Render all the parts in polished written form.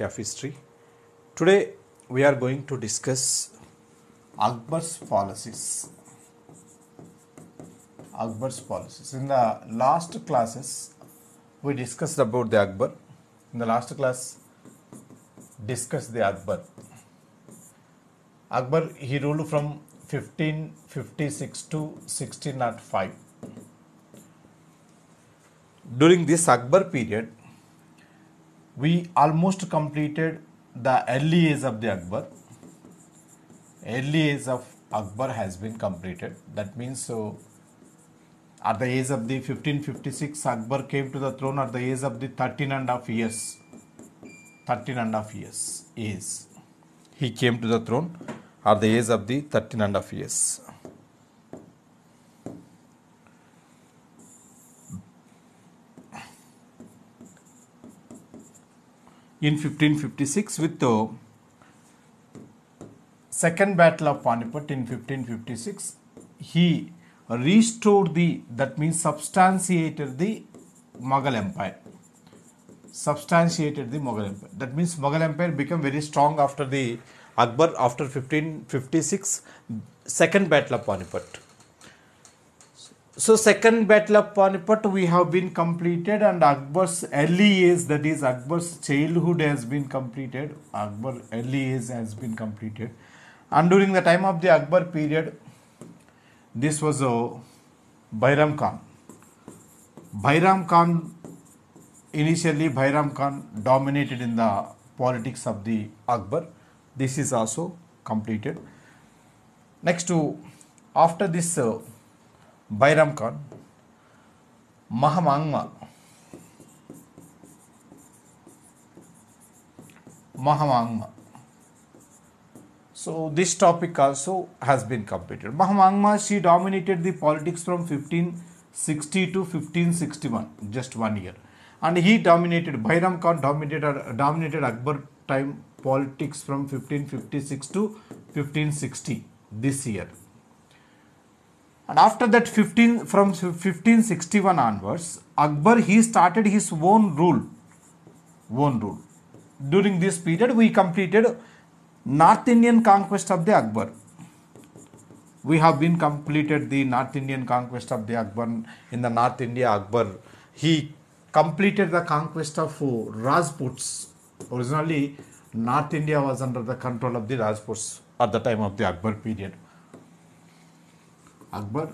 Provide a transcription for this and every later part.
of history. Today we are going to discuss Akbar's policies. Akbar's policies. In the last classes we discussed about the Akbar. In the last class discussed the Akbar. Akbar, he ruled from 1556 to 1605. During this Akbar period, we almost completed the early age of the Akbar. Early age of Akbar has been completed. That means at the age of the 1556, Akbar came to the throne at the age of the 13 and a half years. 13 and a half years age. He came to the throne at the age of the 13 and a half years. In 1556, with the second battle of Panipat in 1556, he restored that means substantiated the Mughal Empire. Substantiated the Mughal Empire. That means Mughal Empire became very strong after the Akbar, after 1556, second battle of Panipat. So second battle of Panipat we have been completed, and Akbar's early age, that is Akbar's childhood, has been completed. Akbar's early age has been completed. And during the time of the Akbar period, this was Bairam Khan. Bairam Khan, initially Bairam Khan dominated in the politics of the Akbar. This is also completed. Next after this Bairam Khan, Mahamangma. So this topic also has been completed. Mahamangma, she dominated the politics from 1560 to 1561, just 1 year. And he dominated, Bairam Khan dominated Akbar time politics from 1556 to 1560, this year. And after that, from 1561 onwards, Akbar, he started his own rule. During this period, we completed North Indian conquest of the Akbar. We have been completed the North Indian conquest of the Akbar. In the North India, Akbar, he completed the conquest of Rajputs. Originally, North India was under the control of the Rajputs at the time of the Akbar period. Akbar,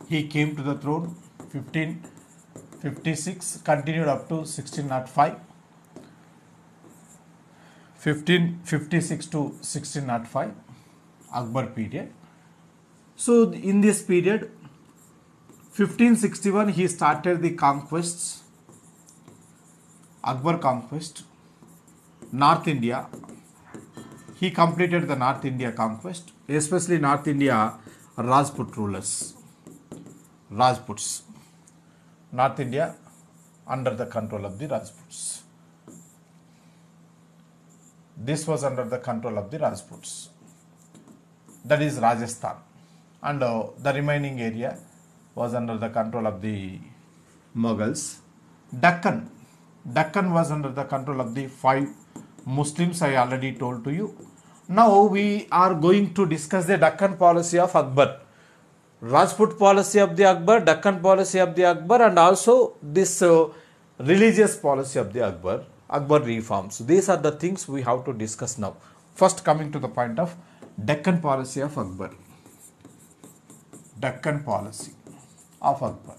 he came to the throne 1556, continued up to 1605. 1556 to 1605, Akbar period. So in this period, 1561, he started the conquests, Akbar conquest, North India. He completed the North India conquest, especially North India Rajput rulers. Rajputs. North India under the control of the Rajputs. This was under the control of the Rajputs. That is Rajasthan. And the remaining area was under the control of the Mughals. Deccan was under the control of the 5 Muslims, I already told to you. Now we are going to discuss the Deccan policy of Akbar. Rajput policy of the Akbar, Deccan policy of the Akbar, and also this religious policy of the Akbar, Akbar reforms. These are the things we have to discuss now. First, coming to the point of Deccan policy of Akbar. Deccan policy of Akbar.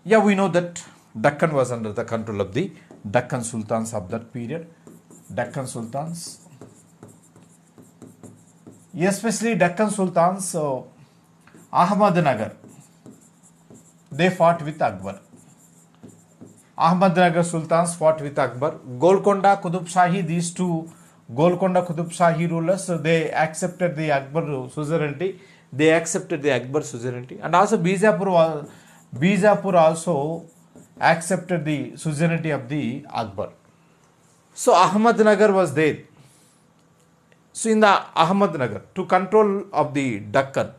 Yeah, we know that Deccan was under the control of the Deccan Sultans of that period. Deccan Sultans, especially Deccan Sultans, Ahmadnagar, they fought with Akbar. Ahmadnagar Sultans fought with Akbar. Golconda, Qutub Shahi, these two Golconda, Qutub Shahi rulers, they accepted the Akbar suzerainty. And also Bijapur also accepted the suzerainty of the Akbar. So Ahmadnagar was there. So in the Ahmadnagar, to control of the Deccan,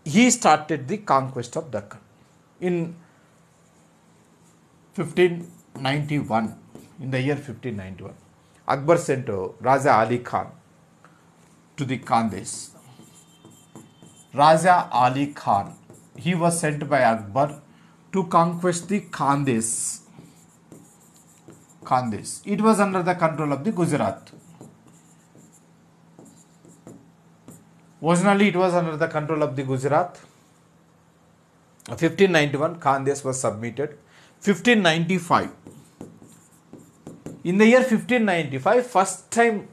he started the conquest of Deccan. In 1591, in the year 1591, Akbar sent Raja Ali Khan to the Khandesh. Raja Ali Khan, he was sent by Akbar to conquest the Khandesh. Khandesh. It was under the control of the Gujarat. Originally, it was under the control of the Gujarat. 1591, Khandesh was submitted. 1595. In the year 1595, first time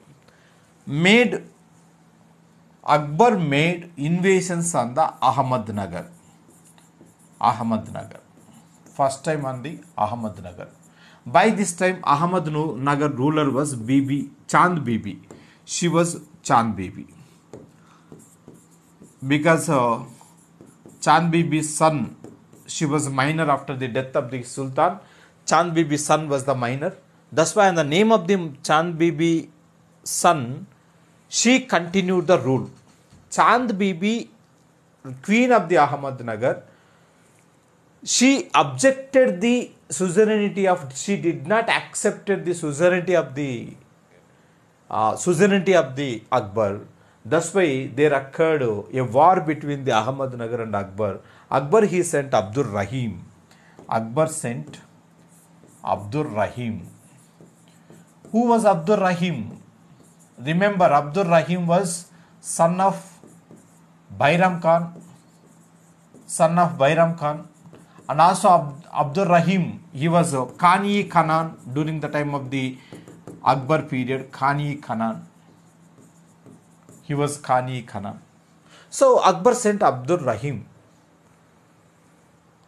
Akbar made invasions on the Ahmednagar. Ahmednagar. First time on the Ahmednagar. By this time, Ahmednagar ruler was Chand Bibi. She was Chand Bibi. Because Chand Bibi's son, she was minor after the death of the Sultan. Chand Bibi's son was the minor. That's why in the name of the Chand Bibi's son, she continued the rule. Chand Bibi, queen of the Ahmednagar, she objected the suzerainty of, she did not accept the suzerainty of the Akbar. That's why there occurred a war between the Ahmednagar and Akbar. Akbar, he sent Abdur Rahim. Akbar sent Abdur Rahim. Who was Abdur Rahim? Remember, Abdur Rahim was son of Bairam Khan. And also Abdur Rahim, he was Khani-i-Khanan during the time of the Akbar period. Khani-i-Khanan. He was Khani-i-Khanan. So Akbar sent Abdur Rahim.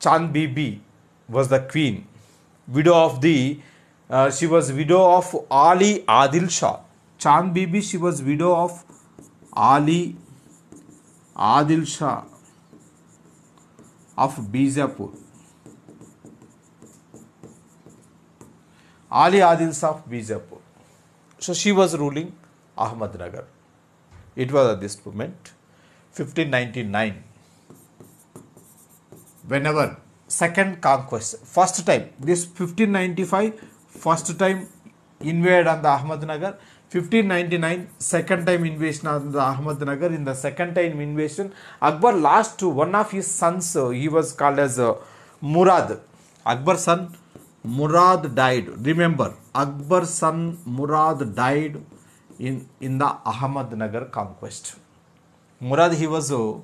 Chand Bibi was the queen. Widow of the, she was widow of Ali Adil Shah. Chand Bibi, she was widow of Ali Adil Shah of Bijapur. Ali Adil Shah of Bijapur. So she was ruling Ahmednagar. It was at this moment, 1599. Whenever second conquest, first time, this 1595, first time invade on the Ahmednagar. 1599, second time invasion on the Ahmednagar. In the second time invasion, Akbar lost to one of his sons. He was called as Murad. Akbar's son Murad died. Remember, Akbar's son Murad died in the Ahmednagar conquest. Murad, he was a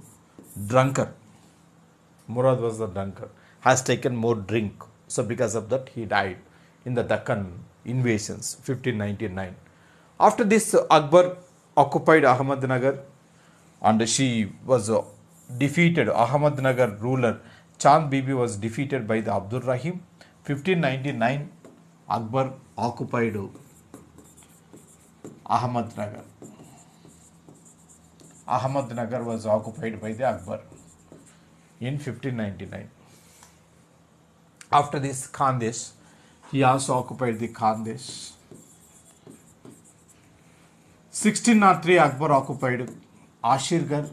drunkard. Murad was the drunkard. Has taken more drink. So because of that, he died in the Deccan invasions, 1599. After this, Akbar occupied Ahmednagar and she was defeated. Ahmednagar ruler Chand Bibi was defeated by the Abdur Rahim. 1599, Akbar occupied Ahmednagar. Ahmednagar was occupied by the Akbar in 1599. After this, Khandesh, he also occupied the Khandesh. 1603, Akbar occupied Ashirgarh.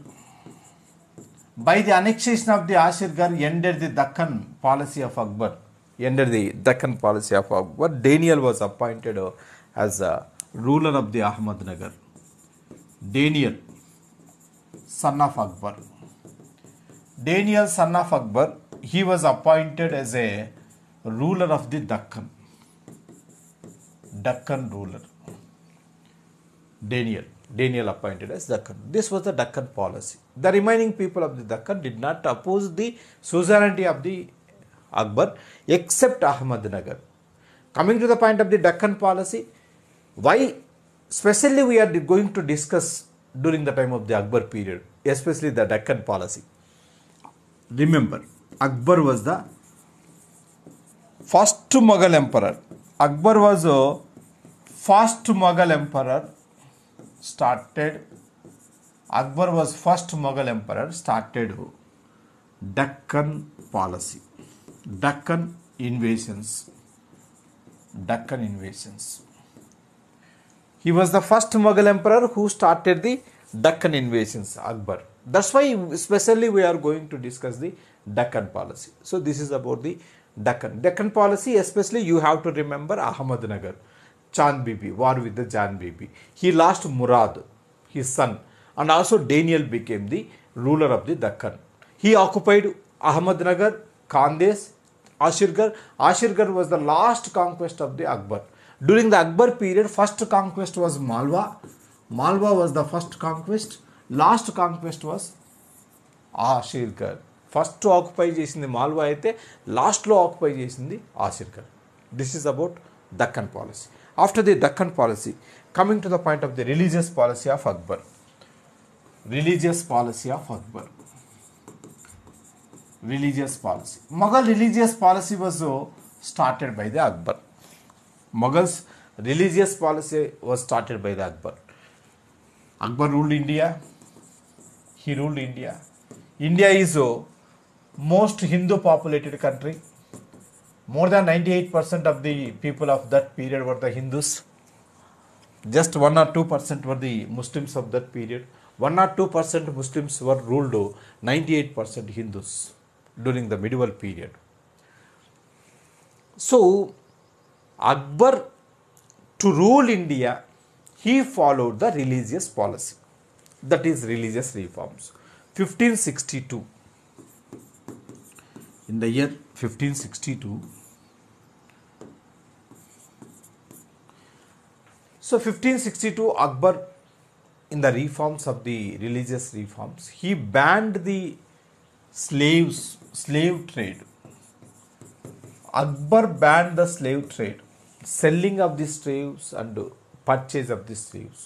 By the annexation of the Ashirgarh, ended the Deccan policy of Akbar. Daniel was appointed as a ruler of the Ahmednagar. Daniel, son of Akbar. Daniel, son of Akbar, he was appointed as a ruler of the Deccan. Deccan ruler. Daniel appointed as Deccan. This was the Deccan policy. The remaining people of the Deccan did not oppose the suzerainty of the Akbar except Ahmednagar. Coming to the point of the Deccan policy, why specially we are going to discuss during the time of the Akbar period, especially the Deccan policy. Remember, Akbar was the first Mughal emperor. Akbar was a first Mughal emperor. Akbar was first Mughal emperor, started Deccan policy. Deccan invasions. He was the first Mughal emperor who started the Deccan invasions, Akbar. That's why especially we are going to discuss the Deccan policy. So this is about the Deccan. Deccan policy, especially you have to remember Ahmednagar, Chand Bibi, war with the Jan Bibi. He lost Murad, his son, and also Daniel became the ruler of the Deccan. He occupied Ahmednagar, Khandes, Ashirgarh. Ashirgarh was the last conquest of the Akbar. During the Akbar period, first conquest was Malwa. Malwa was the first conquest. Last conquest was Ashirgarh. First occupy చేసింది మాల్వా అయితే లాస్ట్లో occupy చేసింది Asirgarh. This is about Deccan policy. After the Deccan policy, coming to the point of the religious policy of Akbar. Religious policy of Akbar. Religious policy. Mughal religious policy was started by the Akbar. Mughals religious policy was started by the Akbar. Akbar ruled India. He ruled India. India is a most Hindu populated country. More than 98% of the people of that period were the Hindus. Just 1 or 2% were the Muslims of that period. 1 or 2% Muslims were ruled 98% Hindus during the medieval period. So, Akbar, to rule India, he followed the religious policy, that is religious reforms. 1562, in the year 1562, so 1562 Akbar, in the reforms of the religious reforms, he banned the slave trade. Akbar banned the slave trade, selling of the slaves and purchase of the slaves.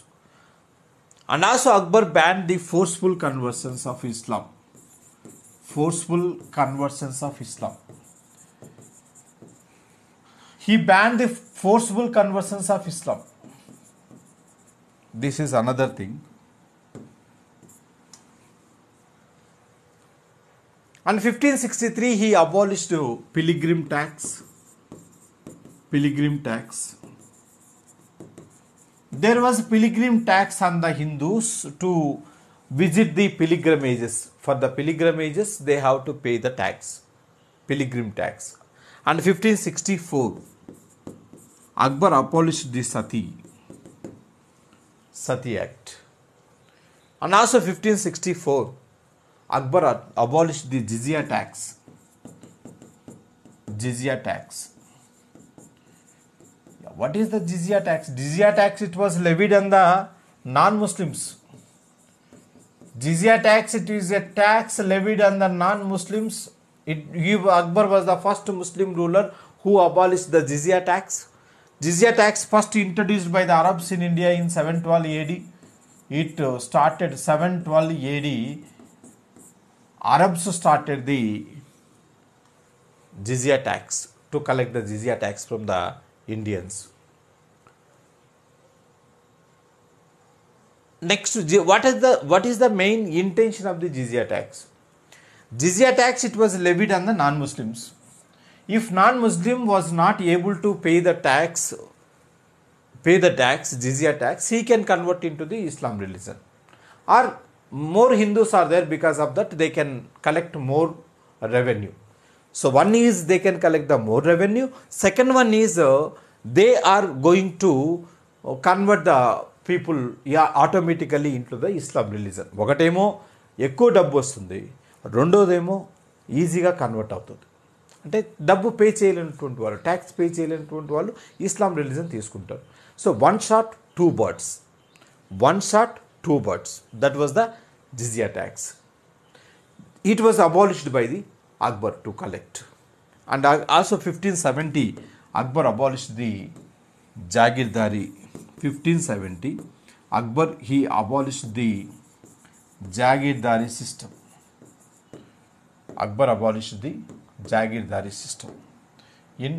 And also Akbar banned the forceful conversions of Islam. Forceful conversions of Islam. He banned the forceful conversions of Islam. This is another thing. And 1563 he abolished pilgrim tax. Pilgrim tax. There was pilgrim tax on the Hindus to visit the pilgrimages. For the pilgrimages they have to pay the tax. Pilgrim tax. And 1564 Akbar abolished the Sati Act. And also 1564 Akbar abolished the jizya tax. Jizya tax. What is the jizya tax? Jizya tax, it was levied on the non-Muslims. Jizya tax, it is a tax levied on the non-Muslims. Akbar was the first Muslim ruler who abolished the jizya tax. Jizya tax first introduced by the Arabs in India in 712 AD. It started 712 AD. Arabs started the jizya tax, to collect the jizya tax from the Indians. Next, what is the main intention of the jizya tax? Jizya tax, it was levied on the non-Muslims. If non-Muslim was not able to pay the tax, jizya tax, he can convert into the Islam religion. Or more Hindus are there, because of that they can collect more revenue. So one is they can collect the more revenue. Second one is they are going to convert the people automatically into the Islam religion. ఒకటేమో ఎక్కువ డబ్బు వస్తుంది, రెండోదేమో ఈజీగా convert అవుతుంది. అంటే డబ్బు pay చేయలేనటువంటి వాళ్ళు, ట్యాక్స్ పే చేయలేనటువంటి వాళ్ళు ఇస్లాం రిలీజన్ తీసుకుంటారు. So one shot two birds. That was the jizya tax. It was abolished by the Akbar to collect. And also 1570 Akbar abolished the Jagirdari. 1570 Akbar, he abolished the Jagirdari system. Akbar abolished the Jagirdari system in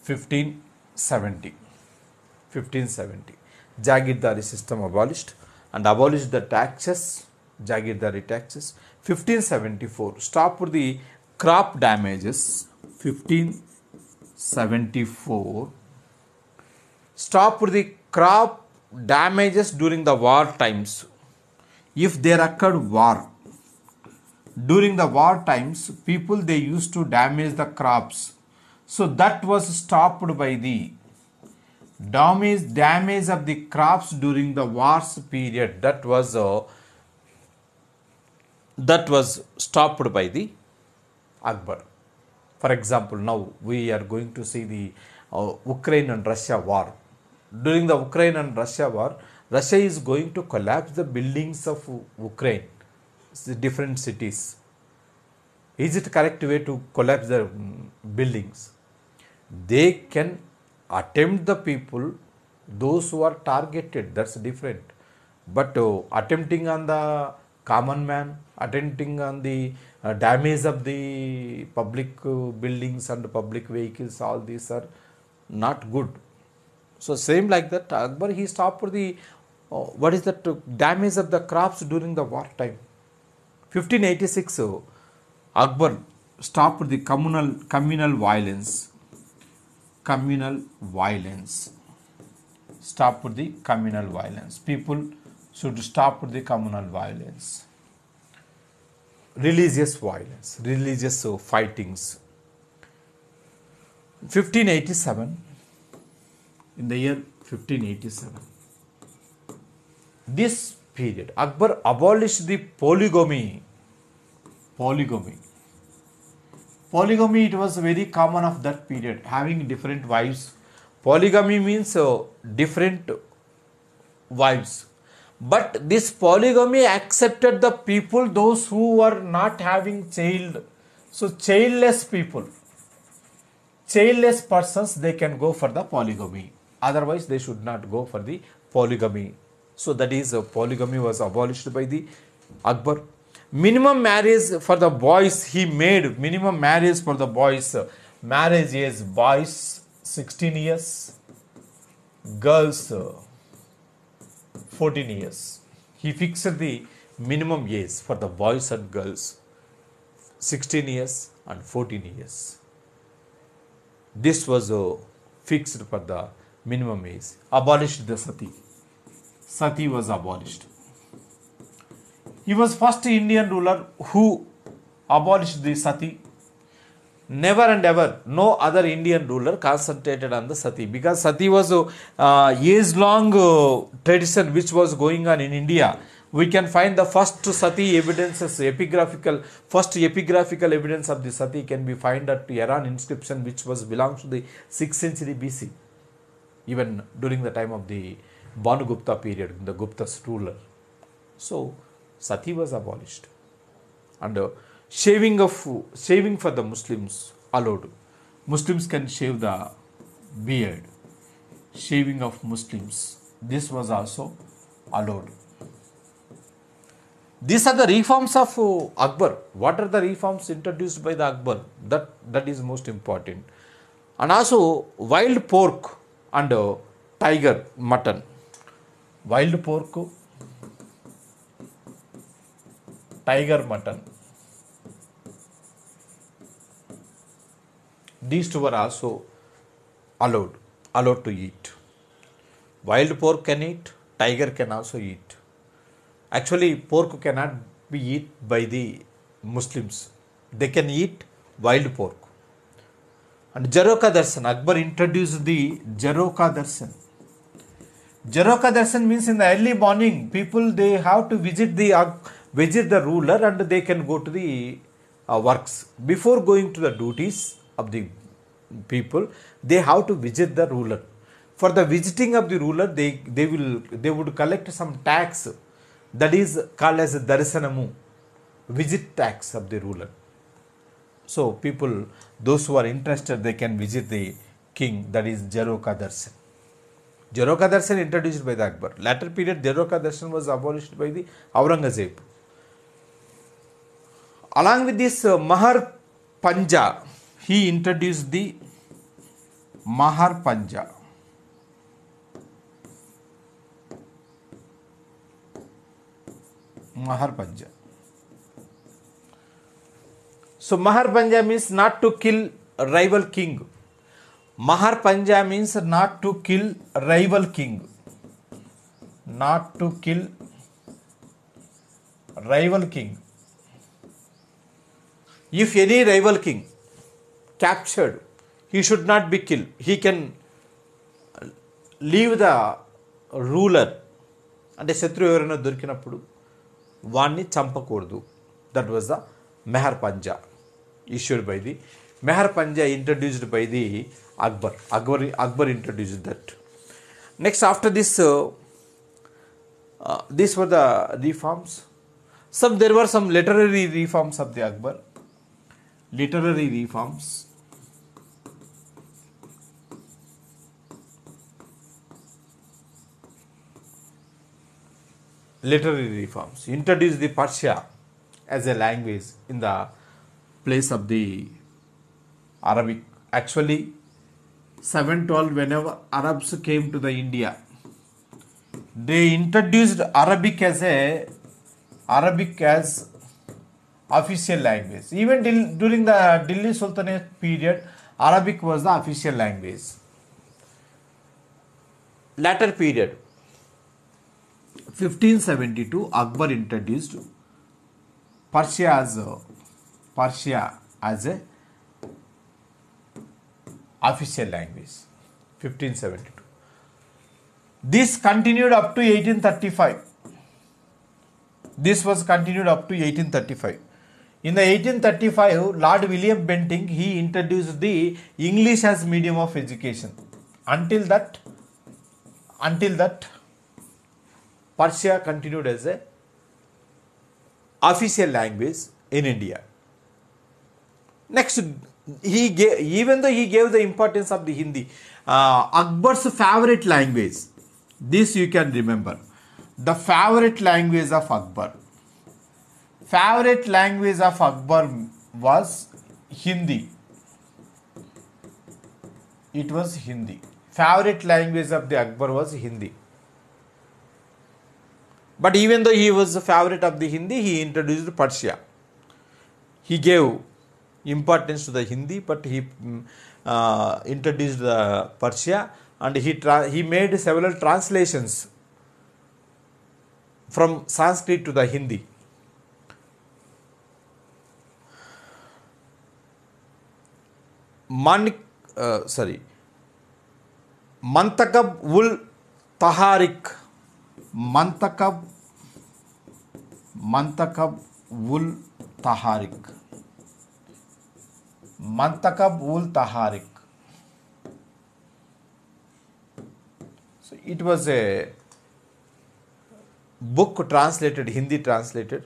1570. Jagirdari system abolished, and abolished the taxes, Jagirdari taxes. 1574 stopped the crop damages. 1574 stopped the crop damages during the war times. If there occurred war, during the war times, people they used to damage the crops. So that was stopped by the damage of the crops during the wars period. That was stopped by the Akbar. For example, now we are going to see the Ukraine and Russia war. During the Ukraine and Russia war, Russia is going to collapse the buildings of Ukraine, different cities. Is it correct way to collapse the buildings? They can attempt the people, those who are targeted, that's different. But attempting on the common man, attempting on the damage of the public buildings and public vehicles, all these are not good. So same like that, Akbar, he stopped the what is that damage of the crops during the war time. 1586, Akbar stopped the communal violence. Stop the communal violence. People should stop the communal violence. Religious violence, religious fightings. 1587, in the year 1587, this period, Akbar abolished the polygamy. Polygamy, it was very common of that period, having different wives. Polygamy means different wives. But this polygamy accepted the people, those who were not having child. So childless people, childless persons, they can go for the polygamy. Otherwise, they should not go for the polygamy. So that is, polygamy was abolished by the Akbar. Minimum marriage for the boys, he made minimum marriage for the boys. Marriage age, boys 16 years, girls 14 years. He fixed the minimum age for the boys and girls, 16 years and 14 years. This was fixed for the minimum age. Abolished the sati. Sati was abolished. He was first Indian ruler who abolished the sati. Never and ever, no other Indian ruler concentrated on the sati, because sati was a years-long tradition which was going on in India. We can find the first sati evidences, first epigraphical evidence of the sati can be found at Iran inscription, which belongs to the 6th century BC, even during the time of the Banu-Gupta period, the Gupta's ruler. So sati was abolished, and shaving for the Muslims allowed. Muslims can shave the beard. Shaving of Muslims, this was also allowed. These are the reforms of Akbar. What are the reforms introduced by the Akbar? That is most important. And also wild pork and tiger mutton. Wild pork, tiger mutton. These two were also allowed to eat. Wild pork can eat, tiger can also eat. Actually, pork cannot be eaten by the Muslims. They can eat wild pork. And Jaroka Darshan, Akbar introduced the Jaroka Darshan. Jaroka Darshan means in the early morning, people they have to visit the ruler, and they can go to the works. Before going to the duties of the people, they have to visit the ruler. For the visiting of the ruler, they would collect some tax, that is called as Darsanamu, visit tax of the ruler. So people, those who are interested, they can visit the king, that is Jaroka Darshan. Jaroka Darshan introduced by the Akbar. Later period, Jaroka Darshan was abolished by the Aurangzeb. Along with this, Mahar Panja, he introduced the Mahar Panja. Mahar Panja. So Mahar Panja means not to kill a rival king. Mahar Panja means not to kill a rival king. Not to kill a rival king. If any rival king captured, he should not be killed. He can leave the ruler. అంటే శత్రువు ఎవరైనా దొరికినప్పుడు వాణ్ణి చంపకూడదు. That was the Mehar Panja issued by the Mehar Panja introduced by the Akbar. Akbar introduced that. Next, after this, these were the reforms. There were some literary reforms of the Akbar. Literary reforms. Literary reforms introduced the Persia as a language in the place of the Arabic. Actually, 712, whenever Arabs came to the India, they introduced Arabic as official language. Even during the Delhi Sultanate period, Arabic was the official language. Later period, 1572, Akbar introduced Persia as a official language. 1572. This continued up to 1835. This was continued up to 1835. In the 1835, Lord William Bentinck, he introduced the English as medium of education. Until that, Persia continued as a official language in India. Next, even though he gave the importance of the Hindi, Akbar's favorite language, this you can remember, the favorite language of Akbar. Favorite language of Akbar was Hindi. It was Hindi. Favorite language of the Akbar was Hindi. But even though he was the favorite of the Hindi, he introduced Persia. He gave importance to the Hindi, but he introduced the Persia, and he made several translations from Sanskrit to the Hindi. Mantakab ul Taharik. Mantakab ul Taharik. Mantakab ul Taharik. So it was a book translated, Hindi translated,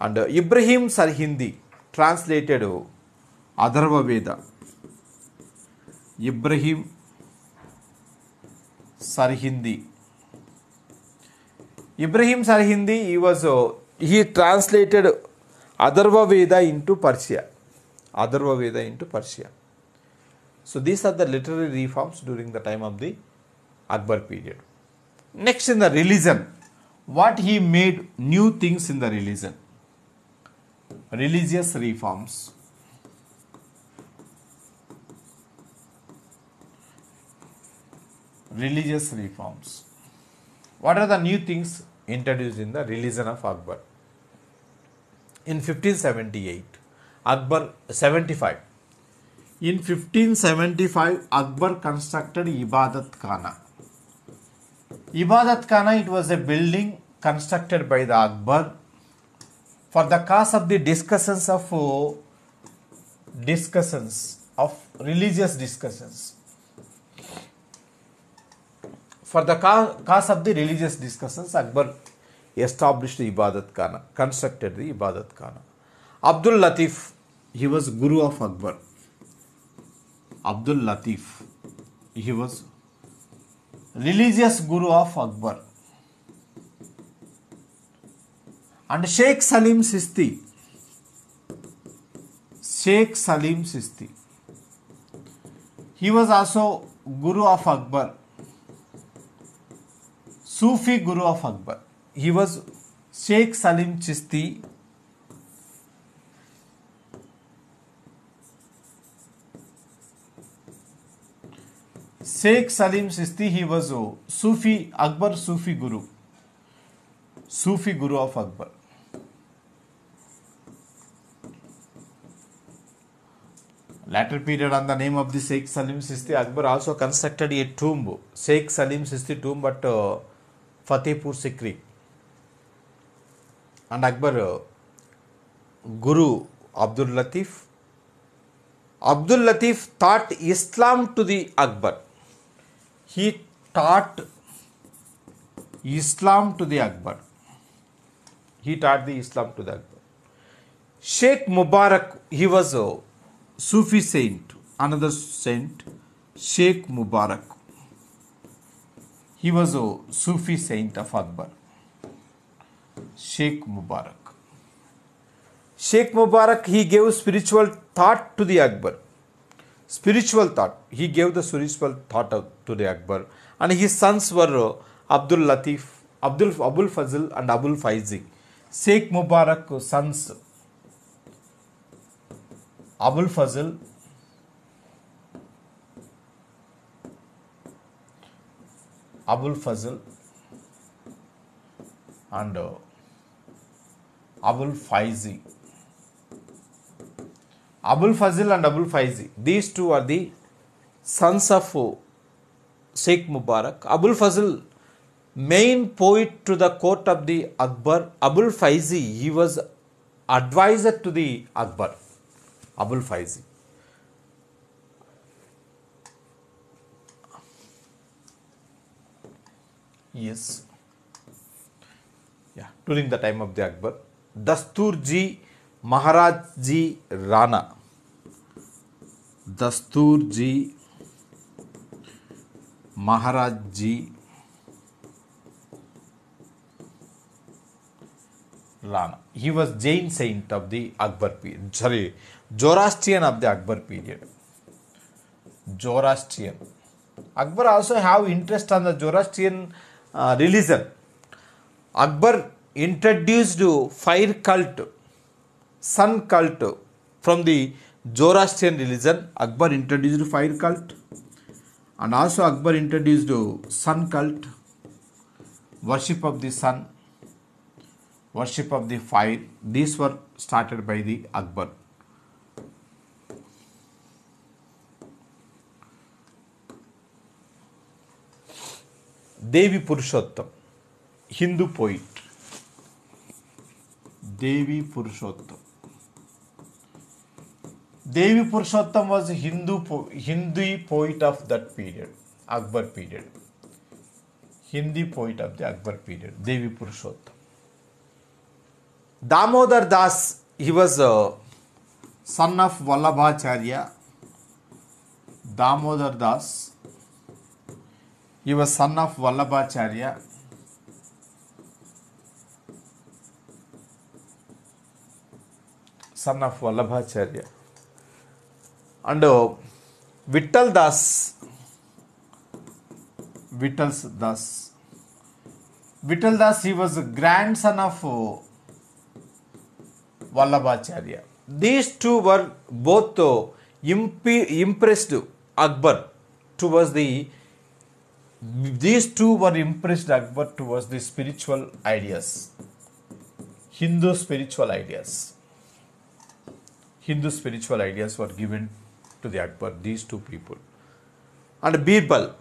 and Ibrahim Sarhindi translated Atharva Veda. Ibrahim Sarhindi. Ibrahim Sarhindi, he translated Atharva Veda into Persia. Atharva Veda into Persia. So these are the literary reforms during the time of the Akbar period. Next, in the religion, what he made new things in the religion. Religious reforms. Religious reforms. What are the new things introduced in the religion of Akbar? In 1578, Akbar 75. In 1575, Akbar constructed Ibadat Khana. Ibadat Khana, it was a building constructed by the Akbar for the cause of the discussions of religious discussions. For the cause of the religious discussions, Akbar established the Ibadat Khana, constructed the Ibadat Khana. Abdul Latif, he was Guru of Akbar. Abdul Latif, he was religious Guru of Akbar. And Sheikh Salim Sisti. Sheikh Salim Sisti, he was also Guru of Akbar. Sufi Guru of Akbar. He was Sheikh Salim Chisti. Sheikh Salim Chisti, he was Sufi, Akbar Sufi Guru. Sufi Guru of Akbar. Later period on the name of the Sheikh Salim Sisti, Akbar also constructed a tomb. Sheikh Salim Sisti tomb at Fatehpur Sikri. And Akbar Guru Abdul Latif. Abdul Latif taught Islam to the Akbar. He taught Islam to the Akbar. He taught the Islam to the Akbar. Sheikh Mubarak, he was a Sufi saint. Another saint, Sheikh Mubarak. He was a Sufi saint of Akbar. Sheikh Mubarak. Sheikh Mubarak, he gave spiritual thought to the Akbar. Spiritual thought. He gave the spiritual thought to the Akbar. And his sons were Abdul Latif, Abul Fazl and Abul Faizi. Sheikh Mubarak's sons Abul Fazl, and Abul Faizi. Abul Fazl and Abul Faizi. These two are the sons of Sheikh Mubarak. Abul Fazl, main poet to the court of the Akbar. Abul Faizi, he was advisor to the Akbar. Abul Faizi. Yes. Yeah. During the time of the Akbar, Dastur Ji, Maharaj Ji Rana. Dastur Ji, Maharaj Ji Rana. He was Jain saint of the Akbar period. Sorry, Zoroastrian of the Akbar period. Zoroastrian. Akbar also have interest on the Zoroastrian religion. Akbar introduced fire cult, sun cult from the Zoroastrian religion. Akbar introduced fire cult, and also Akbar introduced sun cult, worship of the sun, worship of the fire. These were started by the Akbar. Devi Purushottam, Hindu poet. Devi Purushottam. Devi Purushottam was a Hindu poet of that period, Akbar period. Hindi poet of the Akbar period, Devi Purushottam. Damodar Das, he was a son of Vallabhacharya. Damodar Das, he was son of Vallabhacharya. Son of Vallabhacharya. And Vittal Das. Vittal Das. Vittal Das, he was a grandson of Vallabhacharya. These two were both impressed Akbar towards the. These two were impressed Akbar towards the spiritual ideas, Hindu spiritual ideas. Hindu spiritual ideas were given to the Akbar, these two people. And Birbal,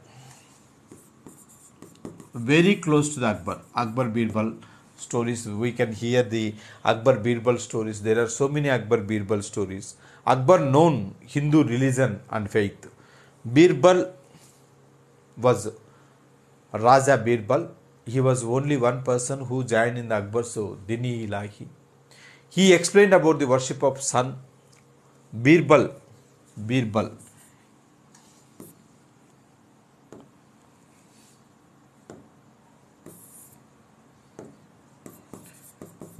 very close to the Akbar. Akbar Birbal stories, we can hear the Akbar Birbal stories. There are so many Akbar Birbal stories. Akbar known Hindu religion and faith. Birbal was Raja Birbal. He was only one person who joined in the Akbar's Dini Ilahi. He explained about the worship of sun. Birbal. Birbal.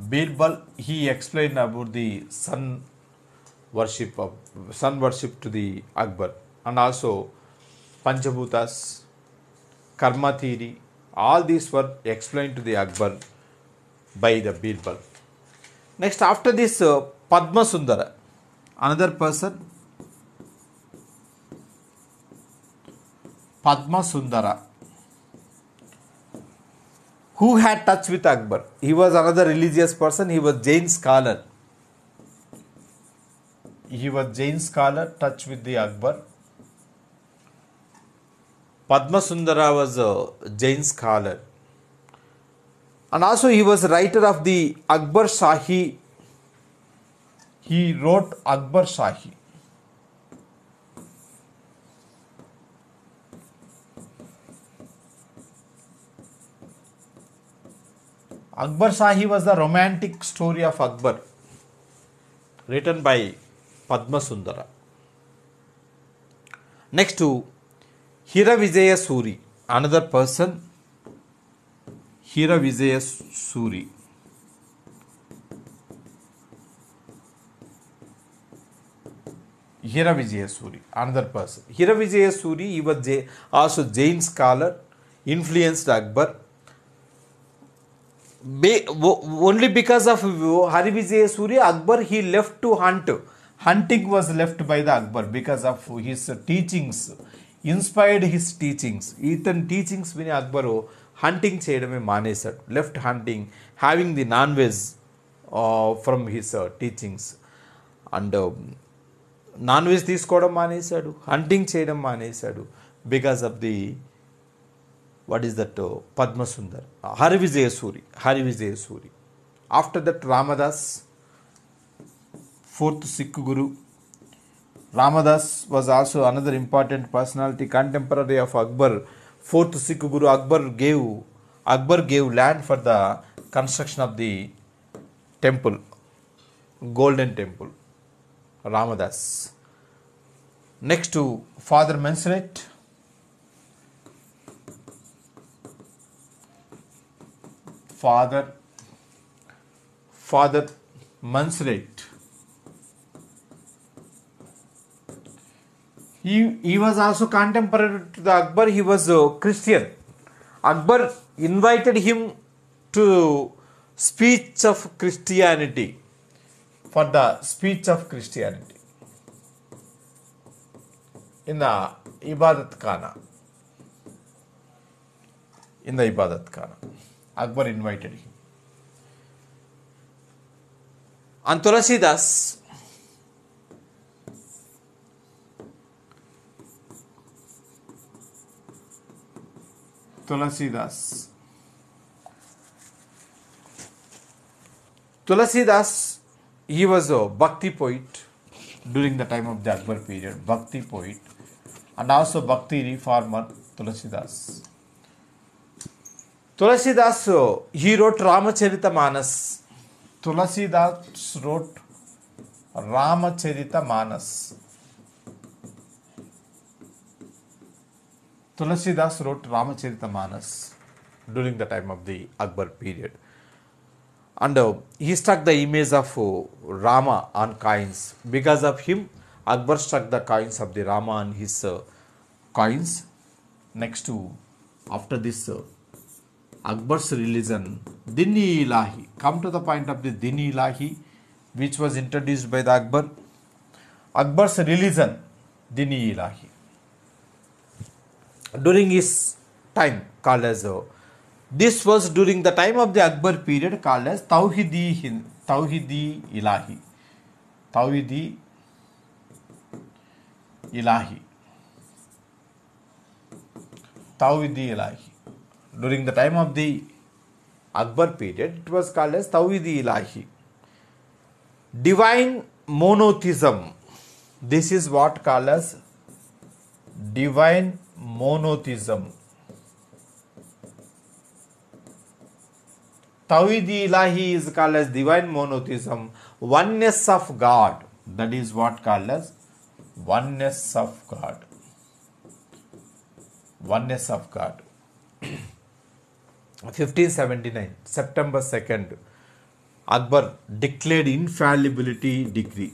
Birbal, he explained about the sun worship to the Akbar, and also Panchabhutas, karma theory. All these were explained to the Akbar by the Birbal. Next, after this, Padma Sundara, another person, Padma Sundara, who had touch with Akbar. He was another religious person. He was Jain scholar. He he was Jain scholar, touch with the Akbar. Padma Sundara was a Jain scholar. And also he was writer of the Akbar Shahi. He wrote Akbar Shahi. Akbar Shahi was the romantic story of Akbar, written by Padma Sundara. Next to Hira Vijaya Suri, another person, Hira Vijaya Suri. Hira Vijaya Suri, another person. Hira Vijaya Suri, he was also Jain scholar, influenced Akbar. Only because of Hari Vijaya Suri, Akbar, he left to hunt. Hunting was left by the Akbar because of his teachings, inspired his teachings. Ethan teachings vini Akbar hunting cheyadame manesadu. Left hunting, having the non-veg from his teachings. And non-veg తీసుకోవడం మానేశాడు, hunting చేయడం మానేశాడు because of the what is that Padma Sundar, Hari Vijaya Suri. After that Ramadas, fourth Sikh Guru. Ramadas was also another important personality, contemporary of Akbar. Fourth Sikh Guru. Akbar gave land for the construction of the temple, Golden Temple. Ramadas. Next to Father Mansuret. Father Mansuret. He was also contemporary to the Akbar. He was a Christian. Akbar invited him to speech of Christianity, for the speech of Christianity in the Ibadat Khana. Akbar invited him. And Tulasidas, he was a Bhakti poet during the time of the Akbar period. Bhakti poet and also Bhakti reformer Tulasidas. He wrote Ramacharita Tulasidas wrote Ramacharita Manas during the time of the Akbar period. And he struck the image of Rama on coins. Because of him, Akbar struck the coins of the Rama on his coins. Next to, after this, Akbar's religion, Din-i-Ilahi. Come to the point of the Din-i-Ilahi, which was introduced by the Akbar. Akbar's religion, Din-i-Ilahi. During his time, called as this was during the time of the Akbar period, called as Tawhidi Ilahi. During the time of the Akbar period, it was called as Tawhidi Ilahi. Divine monotheism. This is what called as divine monotheism. Tawhidi Ilahi is called as divine monotheism. Oneness of God. That is what called as oneness of God. Oneness of God. 1579, September 2nd, Akbar declared infallibility decree.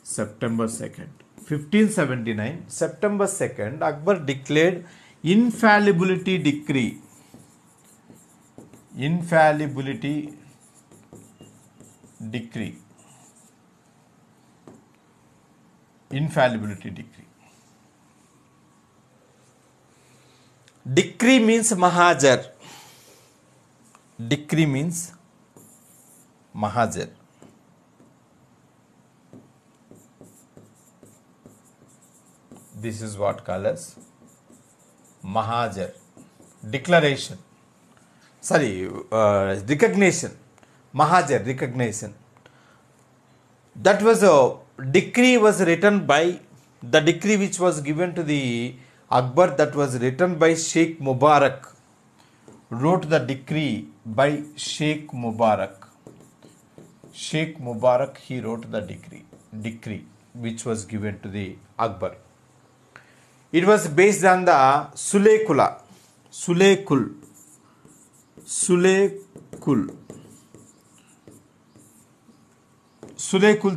September 2nd. 1579, September 2nd, Akbar declared infallibility decree. Infallibility decree. Infallibility decree. Decree means Mahajar. Decree means Mahajar. This is what called as Mahajar. Declaration. Sorry, recognition. Mahajar, recognition. That was a decree was written by, the decree which was given to the Akbar, that was written by Sheikh Mubarak. Wrote the decree by Sheikh Mubarak. Sheikh Mubarak, he wrote the decree which was given to the Akbar. It was based on the Sulekul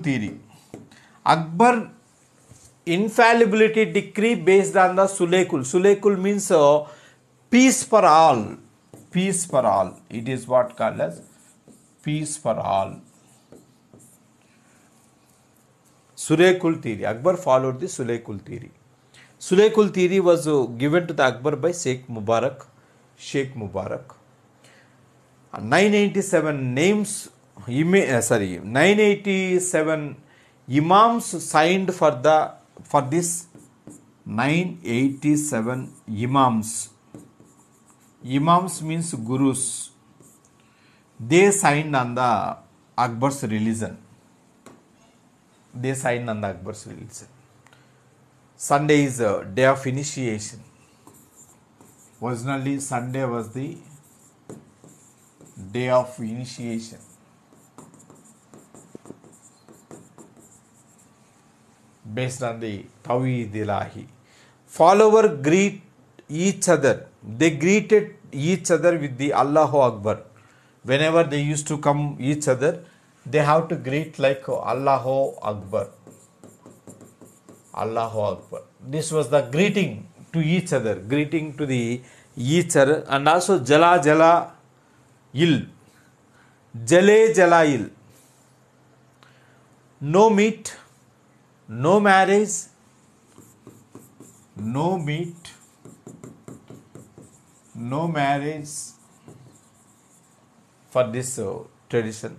theory. Akbar infallibility decree based on the Sulekul. Sulekul means peace for all. Peace for all. It is what called as peace for all. Sulekul theory. Akbar followed the Sulekul theory. Sulekul theory was given to the Akbar by Sheikh Mubarak. 987 imams signed for this. 987 imams. Imams means gurus. They signed on the Akbar's religion. Sunday is a day of initiation. Originally, Sunday was the day of initiation. Based on the Tawheed Ilahi. Follower greet each other. They greeted each other with the Allahu Akbar. Whenever they used to come each other, they have to greet like Allahu Akbar. Allahu Akbar. This was the greeting to each other, greeting to the each other, and also Jala Jala Il. Jale Jala Il. No meat, no marriage, no meat, no marriage for this tradition,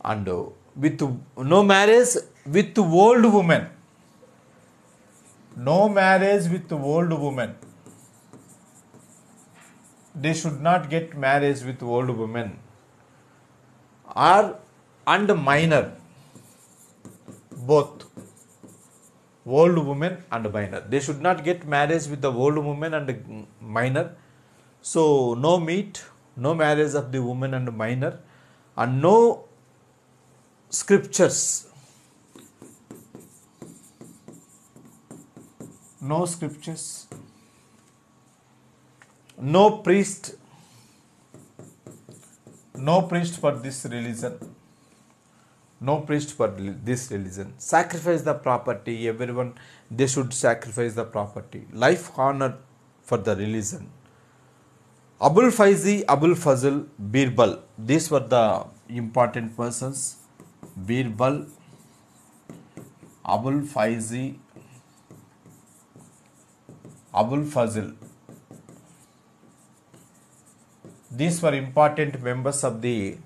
and with no marriage with old women. No marriage with old women. They should not get marriage with old women and minor. Both old women and minor. They should not get marriage with the old woman and minor. So no meat, no marriage of the woman and minor, and no scriptures. No scriptures. No priest. No priest for this religion. No priest for this religion. Sacrifice the property. Everyone, they should sacrifice the property. Life honor for the religion. Abul Faizi, Abul Fazl, Birbal. These were the important persons. Birbal, Abul Faizi, Abul Fazl. These were important members of the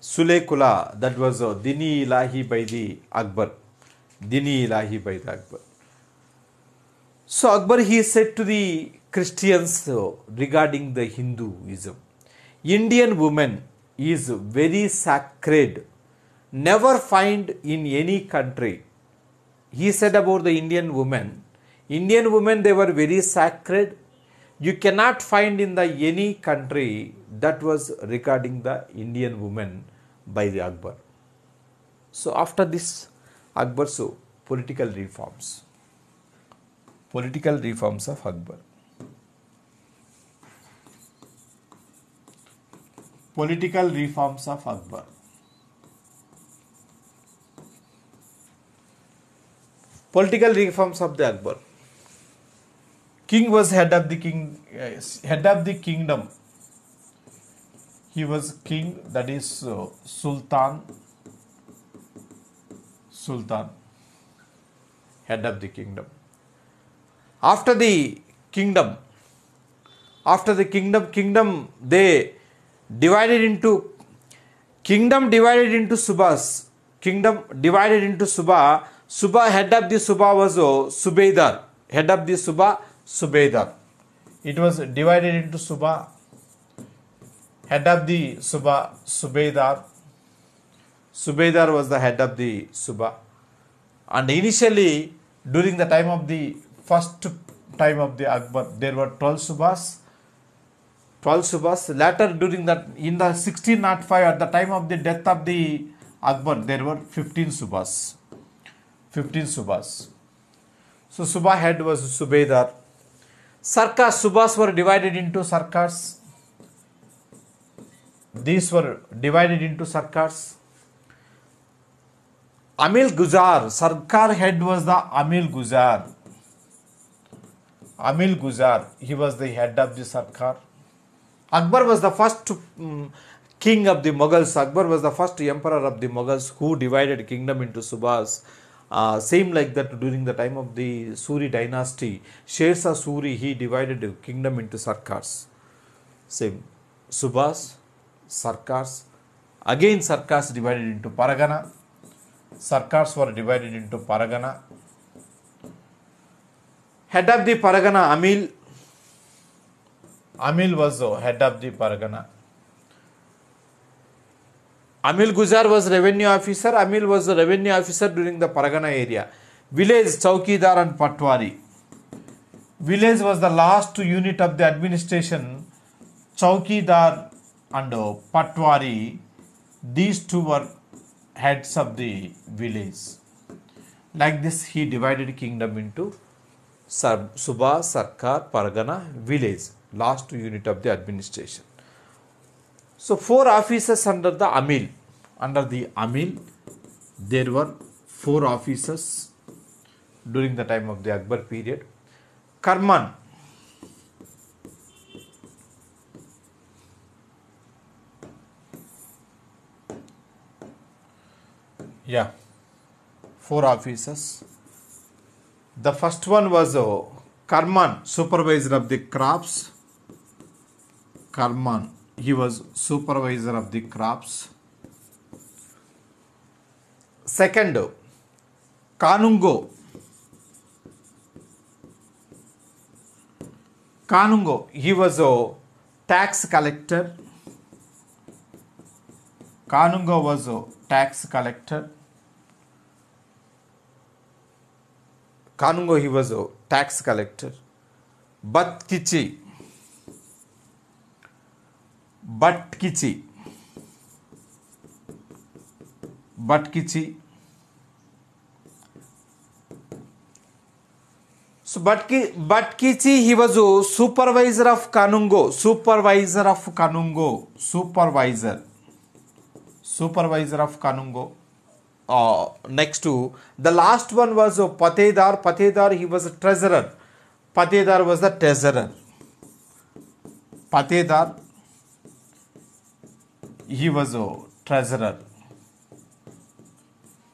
Sulekula, that was Dini Ilahi by the Akbar. Dini Ilahi by the Akbar. So Akbar, he said to the Christians regarding the Hinduism, Indian woman is very sacred, never find in any country. He said about the Indian women, they were very sacred. You cannot find in the any country. That was regarding the Indian women by the Akbar. So after this, Akbar saw political reforms. Political reforms of Akbar. Political reforms of Akbar. Political reforms of the Akbar. King was head of the kingdom. He was king, that is Sultan, head of the kingdom. After the kingdom, they divided into subas. Kingdom divided into suba. Suba, head of the Suba was Subedar. Head of the Suba, Subedar. It was divided into Suba. Head of the Suba, Subedar. Subedar was the head of the Suba. And initially, during the time of the first time of the Akbar, there were 12 Subas. 12 Subas. Later, during that, in the 1605, at the time of the death of the Akbar, there were 15 Subas. 15 Subas. So, Suba head was Subedar. Sarkars, Subas were divided into Sarkars. These were divided into Sarkars. Amil Guzar, Sarkar head was the Amil Guzar. Amil Guzar, he was the head of the Sarkar. Akbar was the first king of the Mughals. Akbar was the first emperor of the Mughals who divided kingdom into Subas. Same like that during the time of the Suri dynasty. Sher Shah Suri, he divided the kingdom into Sarkars. Same. Subas, Sarkars. Again Sarkars divided into Paragana. Sarkars were divided into Paragana. Head of the Paragana, Amil. Amil was head of the Paragana. Amil Guzar was revenue officer. Amil was the revenue officer during the Paragana area. Village, Chaukidar and Patwari. Village was the last unit of the administration. Chaukidar and Patwari, these two were heads of the village. Like this, he divided kingdom into Suba, Sarkar, Pargana, village, last unit of the administration. So, 4 officers under the Amil. Under the Amil, there were 4 officers during the time of the Akbar period. Karman. Yeah, 4 officers. The first one was Karman, supervisor of the crops. Karman, he was supervisor of the crops. Second, Kanungo. Kanungo, he was a tax collector. Kanungo was a tax collector. Kanungo, he was a tax collector. Batkichi. Batkichi. Batkichi. So Batkichi, he was a supervisor of Kanungo. Supervisor of Kanungo. Supervisor of Kanungo. Next to the last one was Patedar. Patedar, he was a treasurer. Patedar was the treasurer. Patedar, he was a treasurer.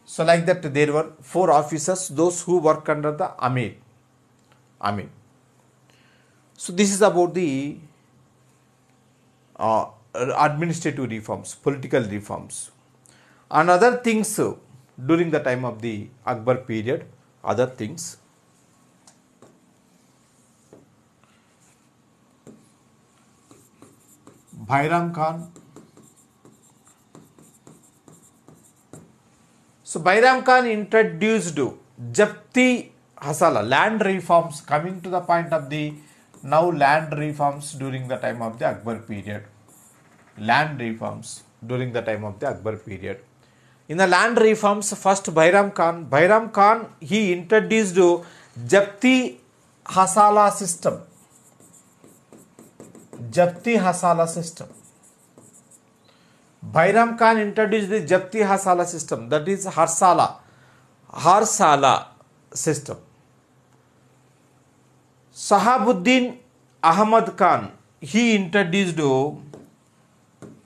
So like that, there were 4 officers, those who work under the Amir. So this is about the administrative reforms, political reforms, and other things during the time of the Akbar period. Other things, Bairam Khan. So Bairam Khan introduced Japti Hasala, land reforms, coming to the point of the now land reforms during the time of the Akbar period. Land reforms during the time of the Akbar period. In the land reforms, first Bairam Khan, he introduced Japti Hasala system. Japti Hasala system. Bairam Khan introduced the Japti Hasala system, that is Harsala system. Shahabuddin Ahmad Khan, he introduced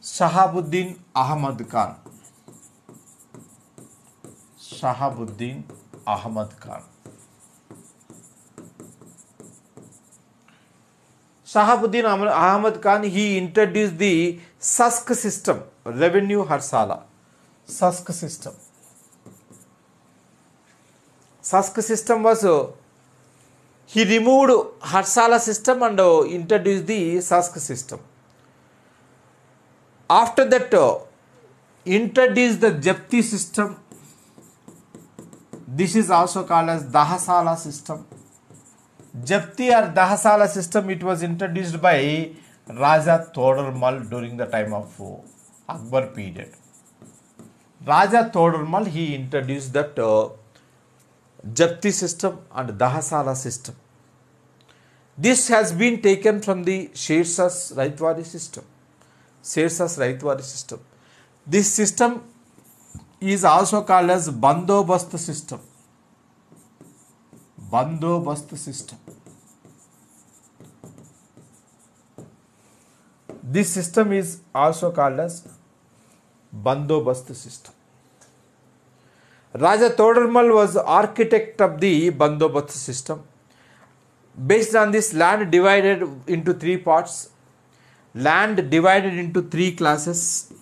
Shahabuddin Ahmad Khan. Shahabuddin Ahmad Khan. Shahabuddin Ahmad Khan, he introduced the Sask system, revenue Harsala. Sask system. Sask system was he removed Harsala system and introduced the Sask system. After that, introduced the Japti system. This is also called as Dahasala system. Japti or Dahasala system, it was introduced by Raja Todarmal during the time of Akbar period. Raja Todarmal, he introduced that Japti system and Dahasala system. This has been taken from the Shershah's Raitwari system. Shershah's Raitwari system. This system is also called as Bandobast system. Bandobast system. This system is also called as Bandobast system. Raja Todarmal was architect of the Bandobast system. Based on this, land divided into three parts. Land divided into three classes.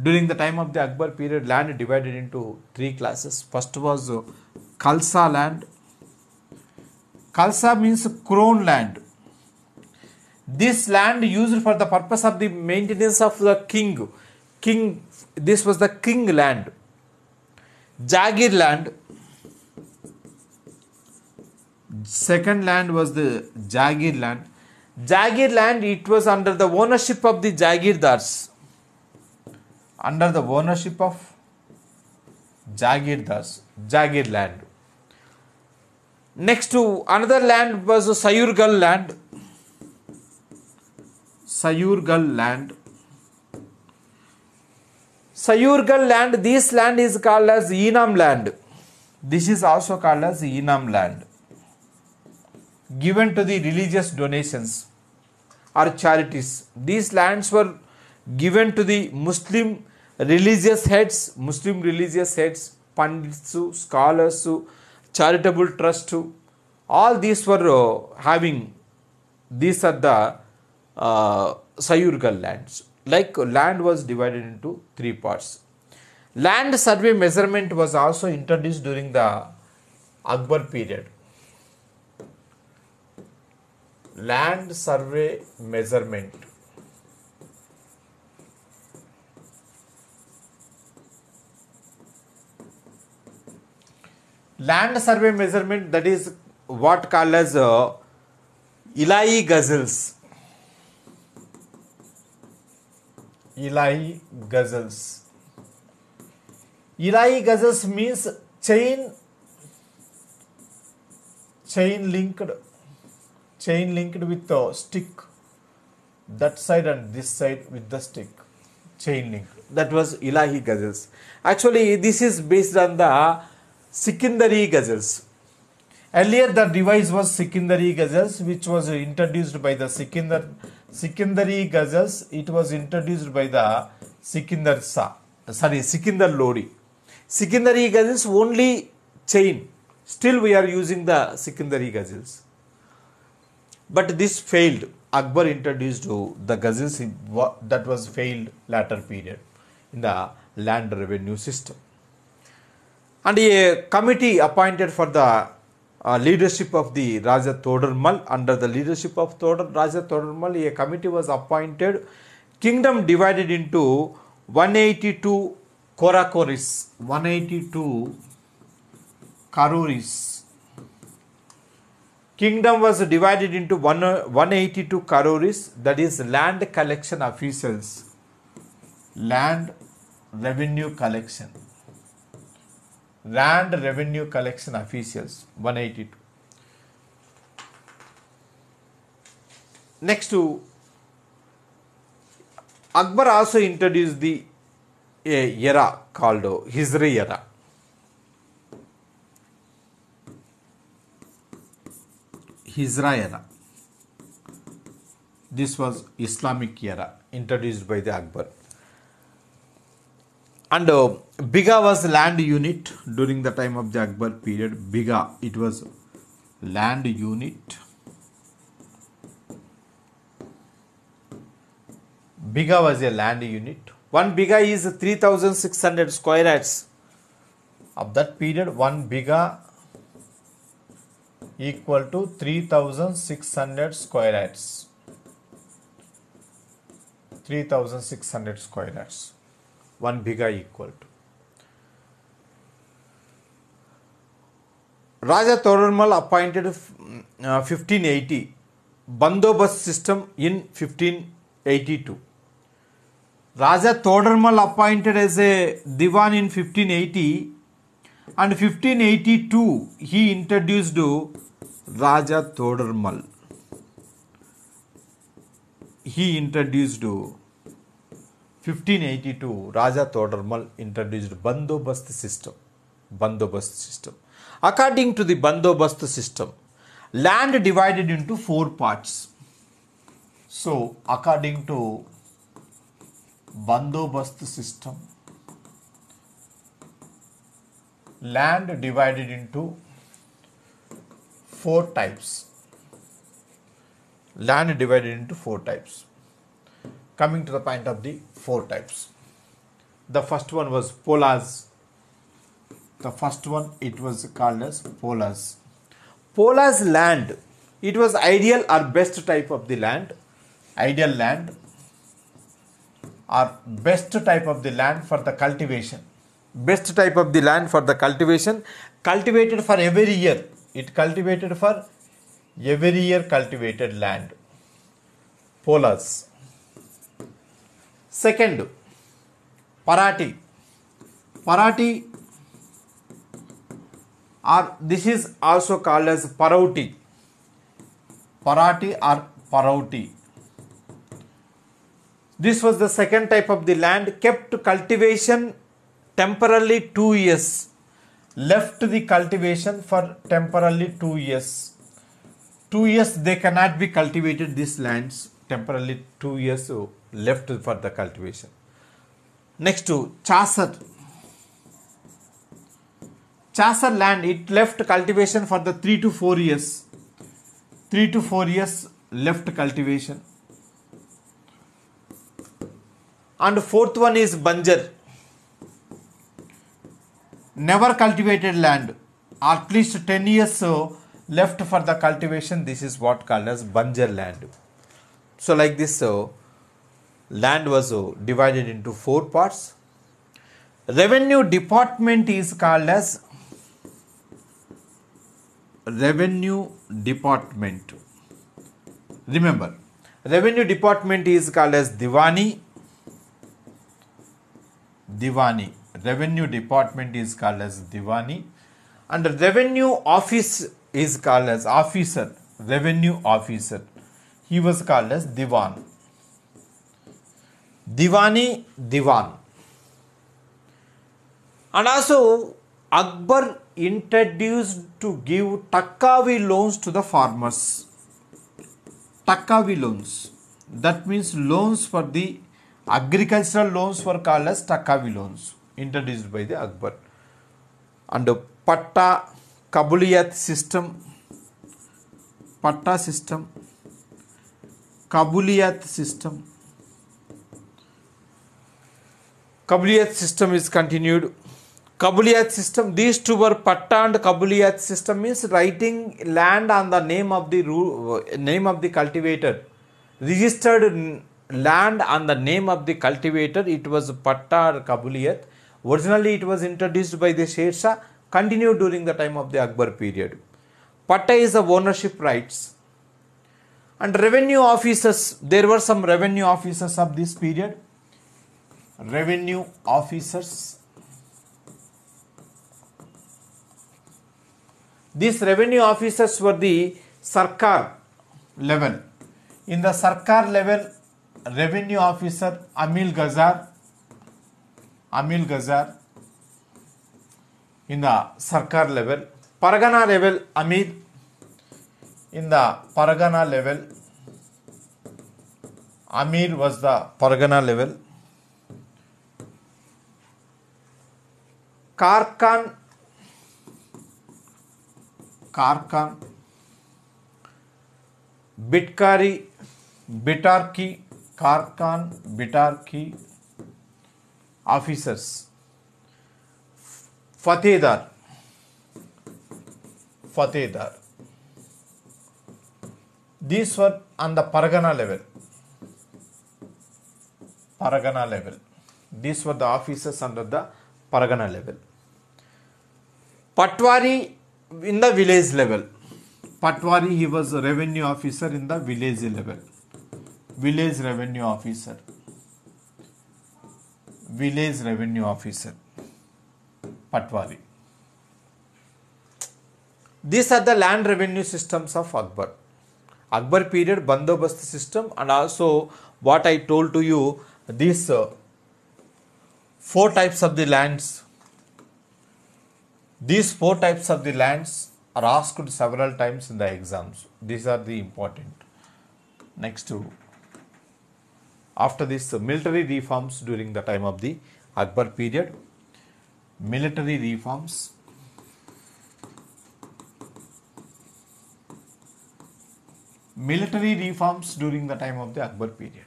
During the time of the Akbar period, land divided into three classes. First was Khalsa land. Khalsa means crown land. This land used for the purpose of the maintenance of the king. This was the king land. Jagir land. Second land was the Jagir land. Jagir land, it was under the ownership of the Jagirdars. Under the ownership of Jagirdars. Jagir land. Next to another land was Sayurgal land. Sayurgal land. Sayurgal land, this land is called as Enam land. This is also called as Enam land. Given to the religious donations or charities. These lands were given to the Muslim religious heads, Pandits, scholars, charitable trust. All these were having, these are the Sayurgal lands. Like land was divided into three parts. Land survey measurement was also introduced during the Akbar period. Land survey measurement. Land survey measurement, that is what called as Ilahi Ghazals. Ilahi Ghazals. Ilahi Ghazals means chain linked with the stick. That side and this side with the stick. Chain linked. That was Ilahi Ghazals. Actually, this is based on the Sikandari Ghazals. Earlier the device was Sikandari Ghazals, which was introduced by the Sikandari Ghazals. It was introduced by the Sikandar Lodi. Sikandari Ghazals only chain. Still we are using the Sikandari Ghazals. But this failed. Akbar introduced the Ghazals, that was failed later period in the land revenue system. And a committee appointed for the leadership of the Raja Todarmal. Under the leadership of Raja Todarmal, a committee was appointed. Kingdom divided into 182 Korakoris, 182 Karuris. Kingdom was divided into 182 Karuris, that is land collection officials. Land revenue collection. Land revenue collection officials, 182. Next to Akbar also introduced the era called Hijri era. Hijra era. This was Islamic era introduced by the Akbar. And Biga was land unit during the time of the Akbar period. Biga, it was land unit. Biga was a land unit. 1 biga is 3600 square yards Of that period, 1 biga equal to 3600 square yards. 3600 square yards. 1 biga equal to. Raja Todarmal appointed 1580 Bandobast system in 1582. Raja Todarmal appointed as a Diwan in 1580 and 1582 he introduced Raja Todarmal. He introduced 1582 Raja Todarmal introduced Bandobast system. Bandobast system. According to the Bandobast system, land divided into 4 parts. So, according to Bandobast system, land divided into 4 types. Land divided into 4 types. Coming to the point of the 4 types. The first one was polas. The first one, it was called as polas. Polas land, it was ideal or best type of the land. Ideal land or best type of the land for the cultivation. Best type of the land for the cultivation. Cultivated for every year. It cultivated for every year cultivated land. Polas. Second, parati. Parati, or this is also called as parauti. Parati or parauti. This was the second type of the land, kept cultivation temporarily 2 years. Left the cultivation for temporarily 2 years. 2 years they cannot be cultivated, these lands. Temporarily 2 years so left for the cultivation. Next to chasar. Chasar land, it left cultivation for the 3 to 4 years. 3 to 4 years left cultivation. And fourth one is banjar. Never cultivated land. At least 10 years so left for the cultivation. This is what called as banjar land. So like this, so land was divided into 4 parts. Revenue department is called as revenue department. Remember, revenue department is called as Diwani. Diwani. Revenue department is called as Diwani. And revenue office is called as officer. Revenue officer. He was called as Diwan. Diwani, Diwan. And also Akbar introduced to give Takkavi loans to the farmers. Takkavi loans. That means loans for the agricultural loans were called as Takkavi loans, introduced by the Akbar. And Patta Kabuliyat system. Patta system. Kabuliyat system. Kabuliyat system is continued. Kabuliyat system, these two were Patta and Kabuliyat system, means writing land on the name of the cultivator. Registered land on the name of the cultivator, it was Patta or Kabuliyat. Originally it was introduced by the Sher Shah, continued during the time of the Akbar period. Patta is the ownership rights. And revenue officers, there were some revenue officers of this period. Revenue officers. These revenue officers were the Sarkar level. In the Sarkar level, revenue officer Amil Gazar. In the Sarkar level. Pargana level, Amir. In the Pargana level, Amir was the Pargana level. Karkan, Bitkari, Bitarki, Bitarki officers. Fatehdar. Fatehdar. These were on the Pargana level. Pargana level. These were the officers under the Pargana level. Patwari in the village level. Patwari, he was a revenue officer in the village level. Village revenue officer. Village revenue officer. Patwari. These are the land revenue systems of Akbar. Akbar period bandobast system, and also what I told to you, these 4 types of the lands. These 4 types of the lands are asked several times in the exams. These are the important. Next, after this, military reforms during the time of the Akbar period. Military reforms. Military reforms during the time of the Akbar period.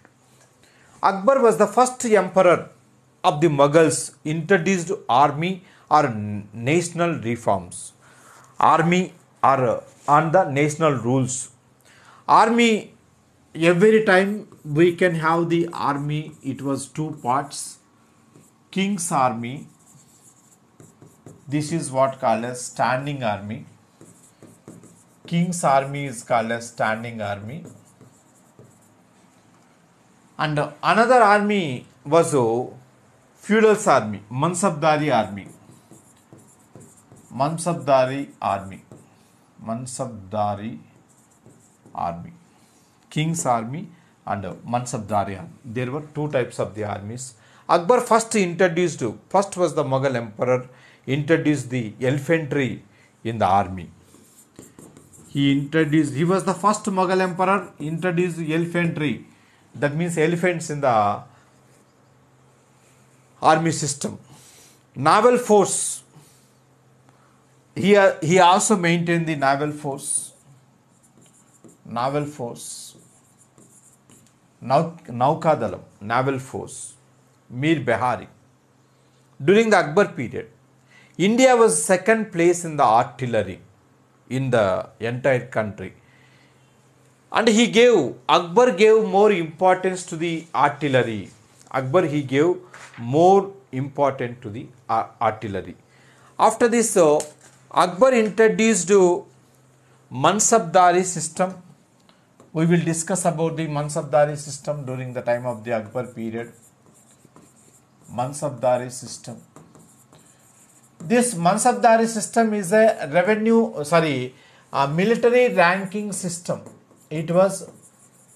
Akbar was the first emperor of the Mughals, introduced army or national reforms. Army or on the national rules. Army, every time we can have the army, it was 2 parts. King's army, this is what called as standing army. King's army is called as standing army. And another army was feudal's army, Mansabdari army. Mansabdari army. Mansabdari army. King's army and Mansabdari army. There were 2 types of the armies. Akbar first was the Mughal emperor, introduced the infantry in the army. He was the first Mughal emperor, introduced infantry. That means elephants in the army system. Naval force. He also maintained the naval force. Naval force. Naukadalam, naval force. Mir Behari. During the Akbar period, India was 2nd place in the artillery in the entire country. And Akbar gave more importance to the artillery. He gave more importance to the artillery. After this, Akbar introduced Mansabdari system. We will discuss about the Mansabdari system during the time of the Akbar period. Mansabdari system. This Mansabdari system is a military ranking system. It was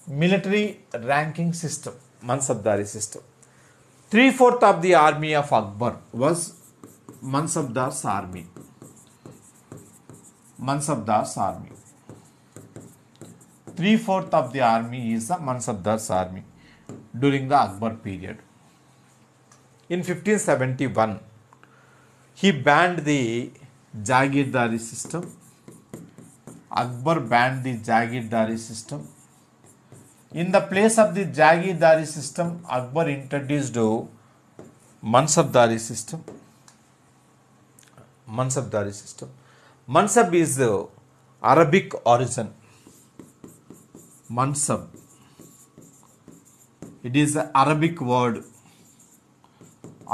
military ranking system, Mansabdari system. 3/4 of the army of Akbar was Mansabdar's army. Mansabdar's army. 3/4 of the army is the Mansabdar's army during the Akbar period. In 1571, he banned the Jagirdari system. Akbar banned the Jagirdari system. In the place of the Jagirdari system, Akbar introduced Mansabdari system. Mansabdari system. Mansab is the Arabic origin. Mansab. It is the Arabic word.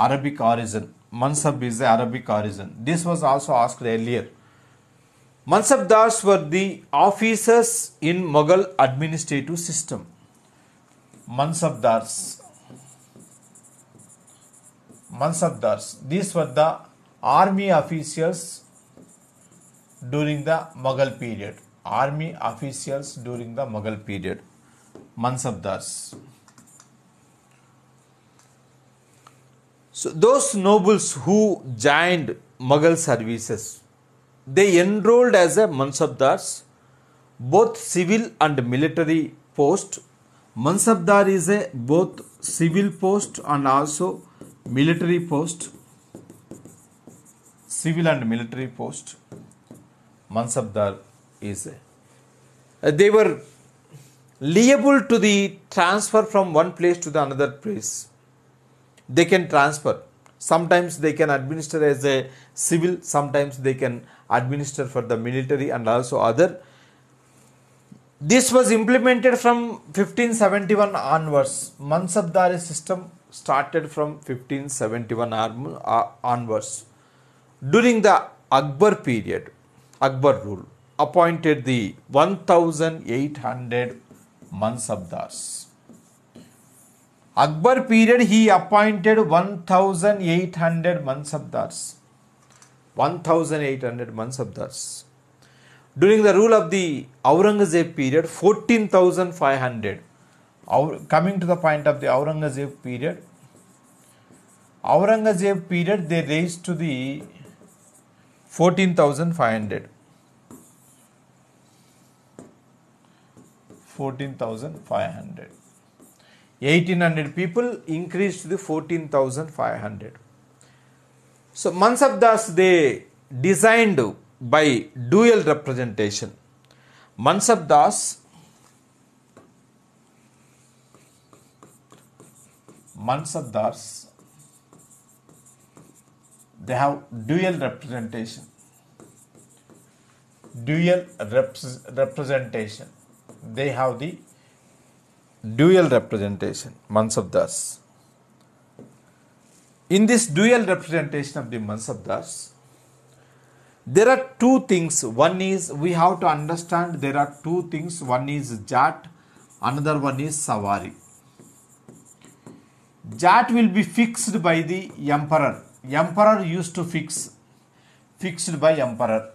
Arabic origin. Mansab is the Arabic origin. This was also asked earlier. Mansabdars were the officers in Mughal administrative system. Mansabdars. Mansabdars. These were the army officials during the Mughal period. Army officials during the Mughal period. Mansabdars. So those nobles who joined Mughal services, they enrolled as a Mansabdars, both civil and military post. Mansabdar is a both civil post and also military post. Civil and military post. Mansabdar is a. They were liable to the transfer from one place to the another place. They can transfer. Sometimes they can administer as a civil, sometimes they can administer for the military and also other. This was implemented from 1571 onwards. Mansabdari system started from 1571 onwards. During the Akbar period, Akbar rule appointed the 1800 Mansabdars. Akbar period, he appointed 1800 Mansabdars. 1800 Mansabdars. During the rule of the Aurangzeb period, 14,500. Coming to the point of the Aurangzeb period, they raised to the 14,500. 14,500. 1,800 people increased to the 14,500. So Mansabdars, they designed by dual representation. Mansabdars they have dual representation. They have the dual representation, Mansabdars. In this dual representation of the Mansabdars, there are two things. One is, we have to understand there are two things. One is Jat, another one is Sawari. Jat will be fixed by the emperor. Emperor used to fixed by emperor.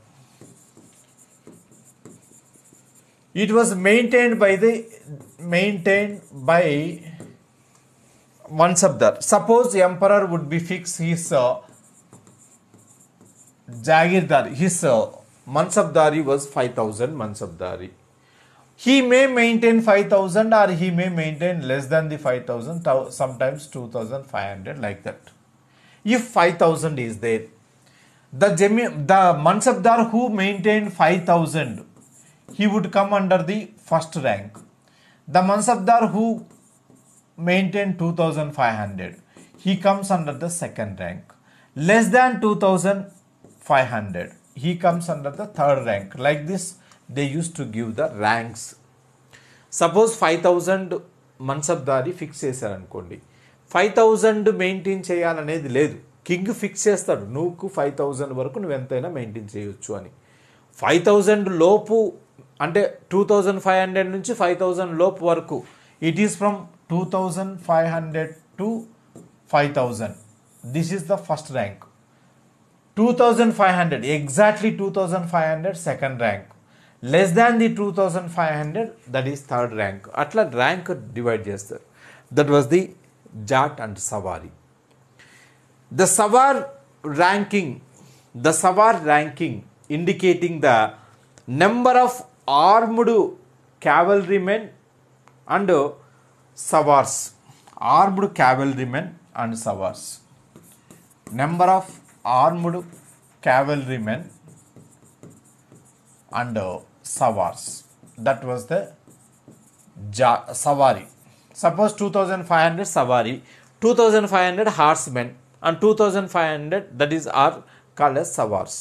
It was maintained by Mansabdar. Suppose the emperor would be fixed his Jagirdar, his Mansabdari was 5,000 Mansabdari. He may maintain 5,000 or he may maintain less than the 5,000, sometimes 2,500, like that. If 5,000 is there, the Mansabdar who maintained 5,000, he would come under the first rank. The Mansabdar who maintained 2,500, he comes under the second rank. Less than 2,500, he comes under the third rank. Like this, they used to give the ranks. Suppose 5,000 Mansabdari fix చేశారు అనుకోండి, 5,000 maintain చేయాలనేది లేదు. King fix చేస్తాడు, నువ్వు 5,000 వరకు నువ్వు ఎంతైనా maintain చేయొచ్చు అని. 5,000 లోపు అంటే 2,500 నుంచి 5,000 లోపు వరకు, it is from 2,500 to 5,000. This is the first rank. 2,500, exactly 2,500 second rank. Less than the 2,500, that is third rank. Atla rank divide చేస్తారు. That was the Jat and Sawari. The Sawar ranking indicating the number of armed cavalrymen and Sawars. Armed cavalrymen and Sawars. Number of armed cavalrymen and Sawars. That was the Sawari. Suppose 2,500 Sawari, 2,500 horsemen and 2,500, that is are called as Sawars.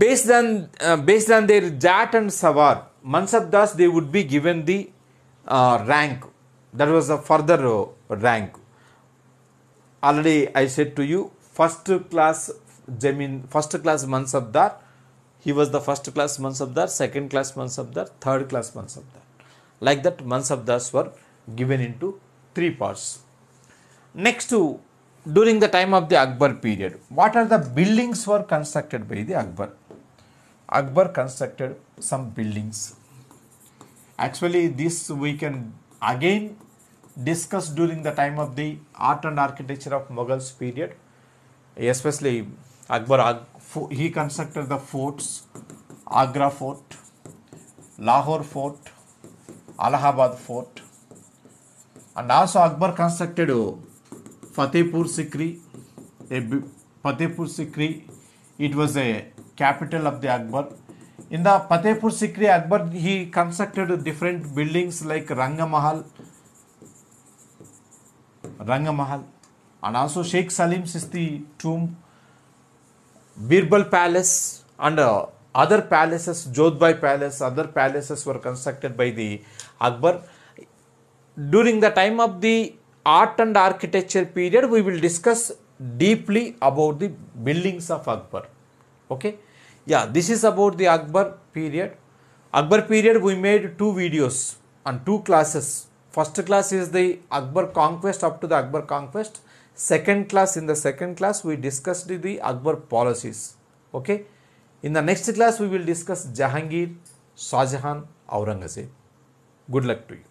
Based on their Jat and Sawar, Mansabdars, they would be given the rank. That was a further rank. Already I said to you, first class Mansabdar, he was the first class Mansabdar, second class Mansabdar, third class Mansabdar. Like that, Mansabdars were given into three parts. Next, during the time of the Akbar period, what are the buildings were constructed by the Akbar? Akbar constructed some buildings. Actually, this we can again discuss during the time of the art and architecture of Mughals period. Especially Akbar, he constructed the forts, Agra fort, Lahore fort, Allahabad fort, and also Akbar constructed Fatehpur Sikri. Fatehpur Sikri, it was a capital of the Akbar. In the Fatehpur Sikri, Akbar, he constructed different buildings like Rangamahal, and also Sheikh Salim's is the tomb. Birbal Palace and other palaces, Jodhbai Palace, other palaces were constructed by the Akbar. During the time of the art and architecture period, we will discuss deeply about the buildings of Akbar. Okay. Yeah, this is about the Akbar period. Akbar period, we made 2 videos and 2 classes. First class is the Akbar conquest, up to the Akbar conquest. Second class, in the second class we discussed the Akbar policies. Okay. In the next class we will discuss Jahangir, Shah Jahan, Aurangzeb. Good luck to you.